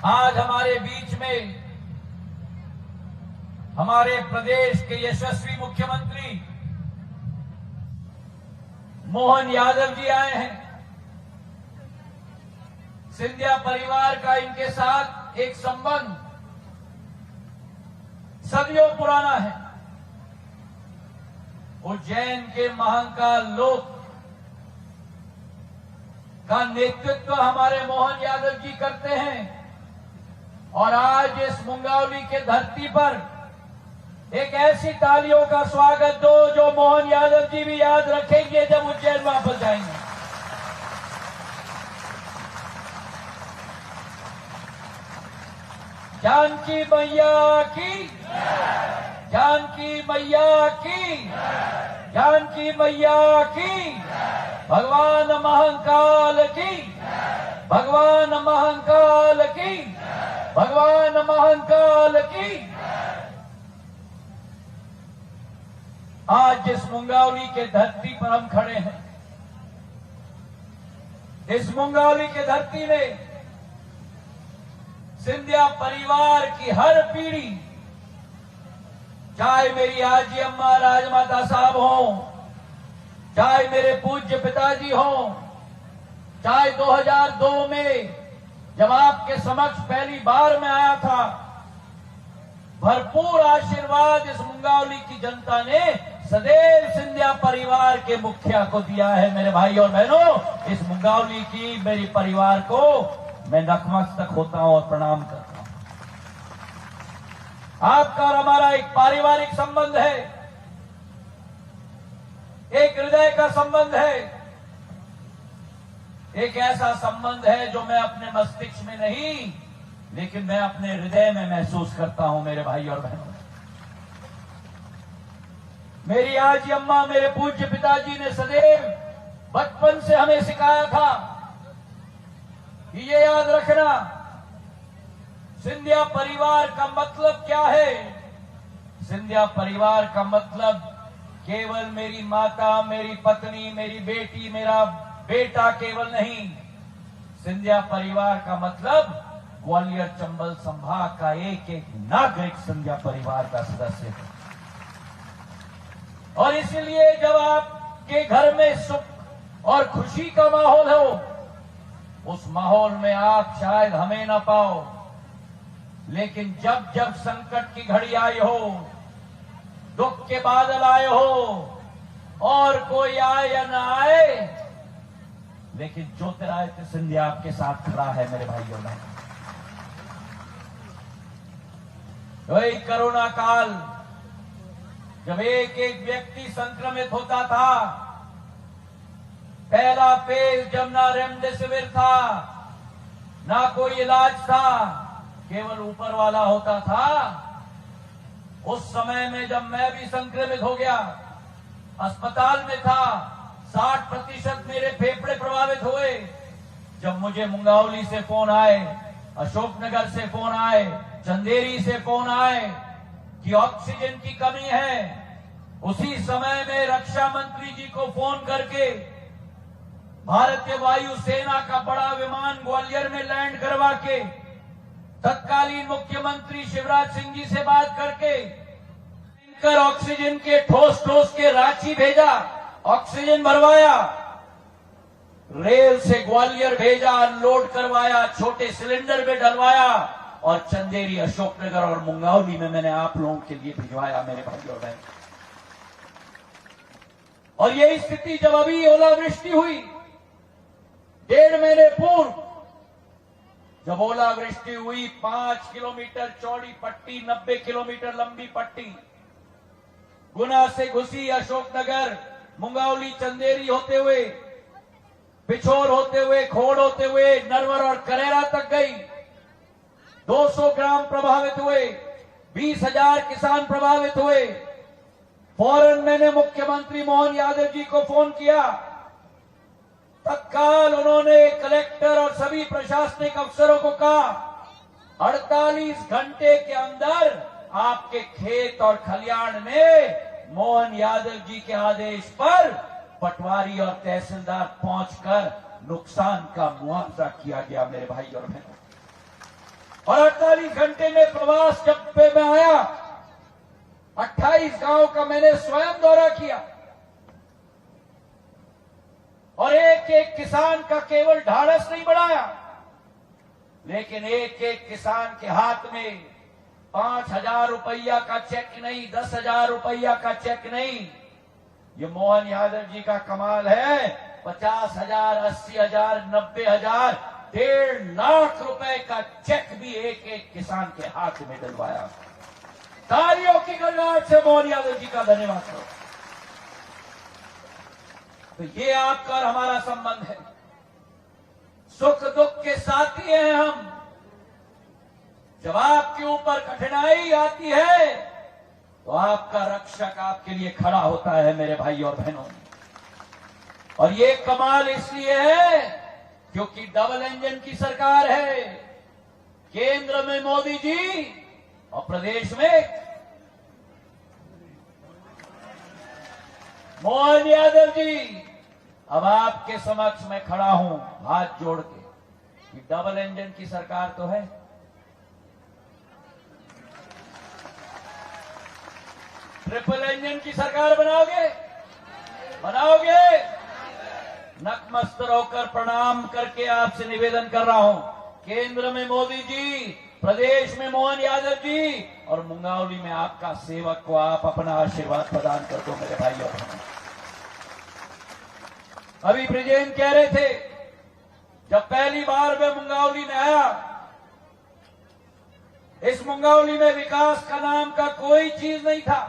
आज हमारे बीच में हमारे प्रदेश के यशस्वी मुख्यमंत्री मोहन यादव जी आए हैं। सिंधिया परिवार का इनके साथ एक संबंध सदियों पुराना है। उज्जैन के महाकाल लोक का नेतृत्व हमारे मोहन यादव जी करते हैं और आज इस मुंगावली के धरती पर एक ऐसी तालियों का स्वागत दो जो मोहन यादव जी भी याद रखेंगे जब उज्जैन वापस जाएंगे। जानकी मैया की, जानकी मैया की, जानकी मैया की, भगवान महाकाल की, भगवान महाकाल की, भगवान महाकाल की। आज जिस मुंगावली के धरती पर हम खड़े हैं, इस मुंगावली के धरती ने सिंधिया परिवार की हर पीढ़ी, चाहे मेरी आजी अम्मा राजमाता साहब हों, चाहे मेरे पूज्य पिताजी हों, चाहे 2002 में जब आपके समक्ष पहली बार मैं आया था, भरपूर आशीर्वाद इस मुंगावली की जनता ने सदैव सिंधिया परिवार के मुखिया को दिया है। मेरे भाई और बहनों, इस मुंगावली की मेरी परिवार को मैं नतमस्तक होता हूं और प्रणाम करता हूं। आपका और हमारा एक पारिवारिक संबंध है, एक हृदय का संबंध है, एक ऐसा संबंध है जो मैं अपने मस्तिष्क में नहीं लेकिन मैं अपने हृदय में महसूस करता हूं। मेरे भाई और बहनों, मेरी आजी अम्मा, मेरे पूज्य पिताजी ने सदैव बचपन से हमें सिखाया था कि ये याद रखना, सिंधिया परिवार का मतलब क्या है। सिंधिया परिवार का मतलब केवल मेरी माता, मेरी पत्नी, मेरी बेटी, मेरा बेटा केवल नहीं। सिंधिया परिवार का मतलब ग्वालियर चंबल संभाग का एक एक नागरिक सिंधिया परिवार का सदस्य है। और इसलिए जब आपके घर में सुख और खुशी का माहौल हो, उस माहौल में आप शायद हमें ना पाओ, लेकिन जब जब संकट की घड़ी आई हो, दुख के बादल आए हो, और कोई आए या ना आए, लेकिन ज्योतिरादित्य सिंधिया आपके साथ खड़ा है। मेरे भाइयों बहनों, वही कोरोना काल जब एक एक व्यक्ति संक्रमित होता था, पहला फेज जब ना रेमडेसिविर था, ना कोई इलाज था, केवल ऊपर वाला होता था, उस समय में जब मैं भी संक्रमित हो गया, अस्पताल में था, 60% मेरे फेफड़े प्रभावित हुए। जब मुझे मुंगावली से फोन आए, अशोकनगर से फोन आए, चंदेरी से फोन आए कि ऑक्सीजन की कमी है, उसी समय में रक्षा मंत्री जी को फोन करके भारतीय वायुसेना का बड़ा विमान ग्वालियर में लैंड करवा के तत्कालीन मुख्यमंत्री शिवराज सिंह जी से बात करके टैंकर ऑक्सीजन के ठोस ठोस के रांची भेजा, ऑक्सीजन भरवाया, रेल से ग्वालियर भेजा, अनलोड करवाया, छोटे सिलेंडर में डलवाया और चंदेरी, अशोकनगर और मुंगावली में मैंने आप लोगों के लिए भिजवाया। मेरे भाई और बहन, और यही स्थिति जब अभी ओलावृष्टि हुई 1.5 महीने पूर्व, जब ओलावृष्टि हुई, 5 किलोमीटर चौड़ी पट्टी, 90 किलोमीटर लंबी पट्टी गुना से घुसी, अशोकनगर, मुंगावली, चंदेरी होते हुए, पिछोर होते हुए, खोड़ होते हुए, नरवर और करेरा तक गई। 200 ग्राम प्रभावित हुए, 20,000 किसान प्रभावित हुए। फौरन मैंने मुख्यमंत्री मोहन यादव जी को फोन किया। तत्काल उन्होंने कलेक्टर और सभी प्रशासनिक अफसरों को कहा, 48 घंटे के अंदर आपके खेत और खलियान में मोहन यादव जी के आदेश पर पटवारी और तहसीलदार पहुंचकर नुकसान का मुआवजा किया गया। मेरे भाई और बहनों, और 48 घंटे में प्रवास जब पे मैं आया, 28 गांव का मैंने स्वयं दौरा किया और एक एक किसान का केवल ढाढ़स नहीं बढ़ाया, लेकिन एक एक किसान के हाथ में 5,000 रुपया का चेक नहीं, 10,000 रुपया का चेक नहीं। ये मोहन यादव जी का कमाल है। 50,000, 80,000, 90,000, 1.5 लाख रुपए का चेक भी एक एक किसान के हाथ में डलवाया। तालियों की गड़गड़ाहट से मोहन यादव जी का धन्यवाद करो। तो ये आपका और हमारा संबंध है। सुख दुख के साथी हैं हम। जब आपके ऊपर कठिनाई आती है तो आपका रक्षक आपके लिए खड़ा होता है मेरे भाई और बहनों। और ये कमाल इसलिए है क्योंकि डबल इंजन की सरकार है। केंद्र में मोदी जी और प्रदेश में मोहन यादव जी। अब आपके समक्ष मैं खड़ा हूं हाथ जोड़ के कि डबल इंजन की सरकार तो है, ट्रिपल इंजन की सरकार बनाओगे? बनाओगे? नतमस्तक होकर प्रणाम करके आपसे निवेदन कर रहा हूं, केंद्र में मोदी जी, प्रदेश में मोहन यादव जी और मुंगावली में आपका सेवक को आप अपना आशीर्वाद प्रदान कर दो मेरे भाई और बहनों। अभी ब्रिजेन कह रहे थे, जब पहली बार मैं मुंगावली में आया, इस मुंगावली में विकास का नाम का कोई चीज नहीं था।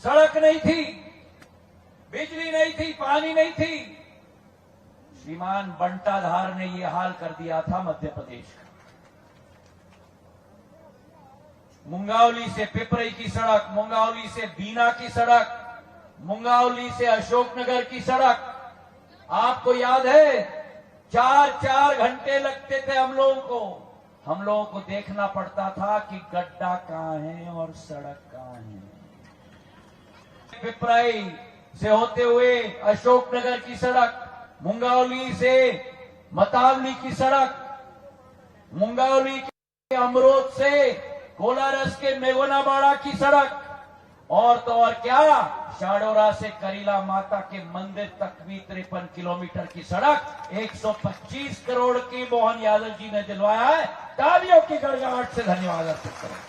सड़क नहीं थी, बिजली नहीं थी, पानी नहीं थी। श्रीमान बंटाधार ने यह हाल कर दिया था मध्य प्रदेश का। मुंगावली से पिपरई की सड़क, मुंगावली से बीना की सड़क, मुंगावली से अशोकनगर की सड़क, आपको याद है 4-4 घंटे लगते थे हम लोगों को देखना पड़ता था कि गड्ढा कहां है और सड़क कहां है। पिपराई से होते हुए अशोकनगर की सड़क, मुंगावली से मतावली की सड़क, मुंगावली के अमरोद से कोलारस के मेगोनाबाड़ा की सड़क, और तो और क्या शाडोरा से करीला माता के मंदिर तक भी 53 किलोमीटर की सड़क 125 करोड़ की मोहन यादव जी ने दिलवाया है। तालियों की गड़गड़ाहट से धन्यवाद अर्पित करें।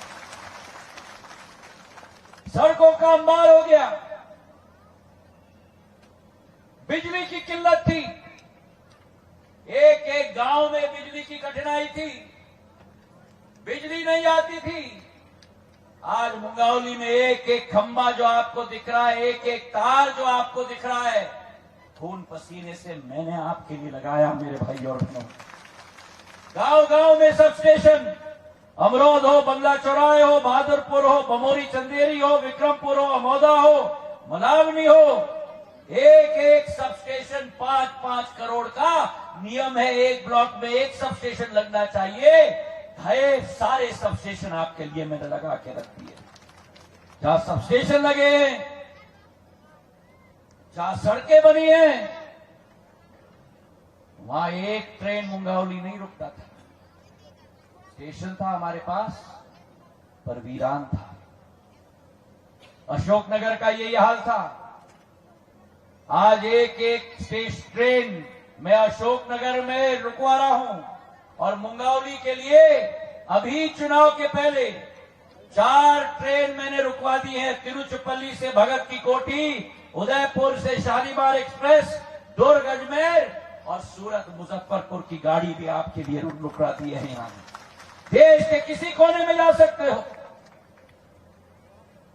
सड़कों का अंबार हो गया। बिजली की किल्लत थी, एक एक गांव में बिजली की कठिनाई थी, बिजली नहीं आती थी। आज मुंगावली में एक एक खंबा जो आपको दिख रहा है, एक एक तार जो आपको दिख रहा है, खून पसीने से मैंने आपके लिए लगाया मेरे भाई और बहनों। गांव गांव में सब स्टेशन, अमरोद हो, बंगला चौराहे हो, बहादुरपुर हो, बमोरी चंदेरी हो, विक्रमपुर हो, अमोदा हो, मलावनी हो, एक एक सब स्टेशन 5-5 करोड़ का नियम है। एक ब्लॉक में एक सब स्टेशन लगना चाहिए। ढेर सारे सब स्टेशन आपके लिए मैंने लगा के रख दिए। जहां सब स्टेशन लगे हैं, जहां सड़कें बनी हैं, वहां एक ट्रेन मुंगावली नहीं रुकता था। स्टेशन था हमारे पास पर वीरान था। अशोकनगर का यही हाल था। आज एक एक ट्रेन मैं अशोकनगर में रुकवा रहा हूं और मुंगावली के लिए अभी चुनाव के पहले 4 ट्रेन मैंने रुकवा दी हैं। तिरुचिरापल्ली से भगत की कोठी, उदयपुर से शालीमार एक्सप्रेस, दुर्ग अजमेर और सूरत मुजफ्फरपुर की गाड़ी भी आपके लिए रुकवा दी है। यहां देश के किसी कोने में जा सकते हो।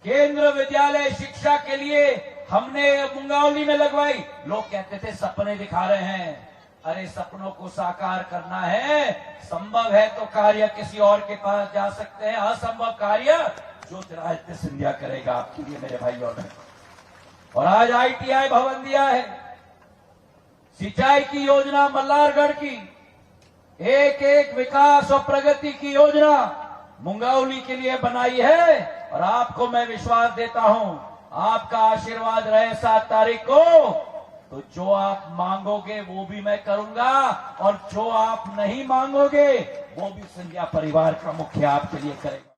केंद्र विद्यालय शिक्षा के लिए हमने मुंगावली में लगवाई। लोग कहते थे सपने दिखा रहे हैं। अरे सपनों को साकार करना है, संभव है तो कार्य किसी और के पास जा सकते हैं। असंभव कार्य ज्योतिरादित्य सिंधिया करेगा आपके लिए मेरे भाई और बहन। और आज ITI भवन दिया है, सिंचाई की योजना मल्हारगढ़ की, एक एक विकास और प्रगति की योजना मुंगावली के लिए बनाई है। और आपको मैं विश्वास देता हूं, आपका आशीर्वाद रहे 7 तारीख को, तो जो आप मांगोगे वो भी मैं करूंगा और जो आप नहीं मांगोगे वो भी सिंधिया परिवार का मुखिया आपके लिए करेगा।